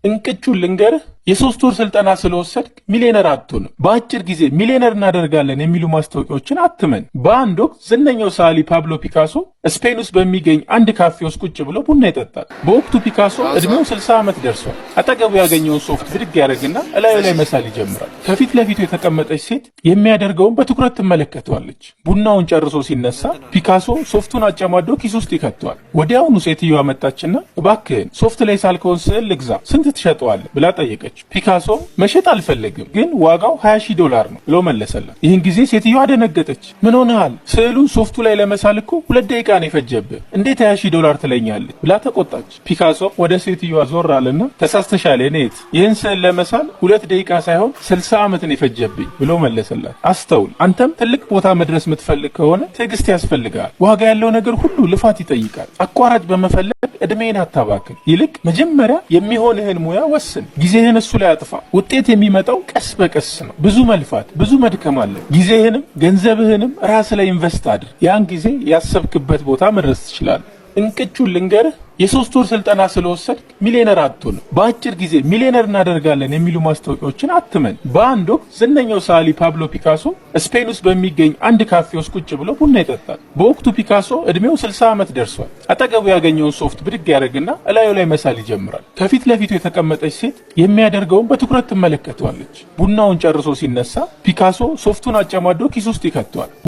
እንቅጩን ልንገርህ፣ የሶስት ወር ስልጠና ስለወሰድክ ሚሊዮነር አትሆንም። በአጭር ጊዜ ሚሊዮነር እናደርጋለን የሚሉ ማስታወቂያዎችን አትመን። በአንድ ወቅት ዝነኛው ሰዓሊ ፓብሎ ፒካሶ ስፔን ውስጥ በሚገኝ አንድ ካፌ ውስጥ ቁጭ ብሎ ቡና ይጠጣል። በወቅቱ ፒካሶ እድሜው 60 ዓመት ደርሷል። አጠገቡ ያገኘውን ሶፍት ብድግ ያደርግና እላዩ ላይ መሳል ይጀምራል። ከፊት ለፊቱ የተቀመጠች ሴት የሚያደርገውን በትኩረት ትመለከተዋለች። ቡናውን ጨርሶ ሲነሳ ፒካሶ ሶፍቱን አጨማዶ ኪስ ውስጥ ይከተዋል። ወዲያውኑ ሴትዮዋ መጣችና እባክህን ሶፍት ላይ ሳልከውን ስዕል ልግዛ፣ ስንት ትሸጠዋለህ ብላ ጠየቀች። ፒካሶ መሸጥ አልፈልግም ግን ዋጋው $20,000 ነው ብሎ መለሰላት። ይህን ጊዜ ሴትዮዋ ደነገጠች። ምን ሆነሃል? ስዕሉን ሶፍቱ ላይ ለመሳል እኮ 2 ደቂቃ ነው የፈጀብህ፣ እንዴት $20,000 ትለኛለህ ብላ ተቆጣች። ፒካሶ ወደ ሴትዮዋ ዞር አለና ተሳስተሻል የኔት፣ ይህን ስዕል ለመሳል 2 ደቂቃ ሳይሆን 60 ዓመት ነው የፈጀብኝ ብሎ መለሰላት። አስተውል፣ አንተም ትልቅ ቦታ መድረስ የምትፈልግ ከሆነ ትዕግስት ያስፈልጋል። ዋጋ ያለው ነገር ሁሉ ልፋት ይጠይቃል። አቋራጭ በመፈለግ እድሜን አታባክን። ይልቅ መጀመሪያ የሚሆንህን ሙያ ወስን። ጊዜህን እሱ ላይ አጥፋ። ውጤት የሚመጣው ቀስ በቀስ ነው። ብዙ መልፋት፣ ብዙ መድከም አለ። ጊዜህንም ገንዘብህንም ራስ ላይ ኢንቨስት አድርግ። ያን ጊዜ ያሰብክበት ቦታ መድረስ ትችላለህ። እንቅጩን ልንገርህ፣ የሶስት ወር ስልጠና ስለወሰድክ ሚሊዮነር አትሆንም። በአጭር ጊዜ ሚሊዮነር እናደርጋለን የሚሉ ማስታወቂያዎችን አትመን። በአንድ ወቅት ዝነኛው ሰዓሊ ፓብሎ ፒካሶ ስፔን ውስጥ በሚገኝ አንድ ካፌ ውስጥ ቁጭ ብሎ ቡና ይጠጣል። በወቅቱ ፒካሶ እድሜው 60 ዓመት ደርሷል። አጠገቡ ያገኘውን ሶፍት ብድግ ያደርግና እላዩ ላይ መሳል ይጀምራል። ከፊት ለፊቱ የተቀመጠች ሴት የሚያደርገውን በትኩረት ትመለከተዋለች። ቡናውን ጨርሶ ሲነሳ ፒካሶ ሶፍቱን አጨማዶ ኪስ ውስጥ ይከተዋል።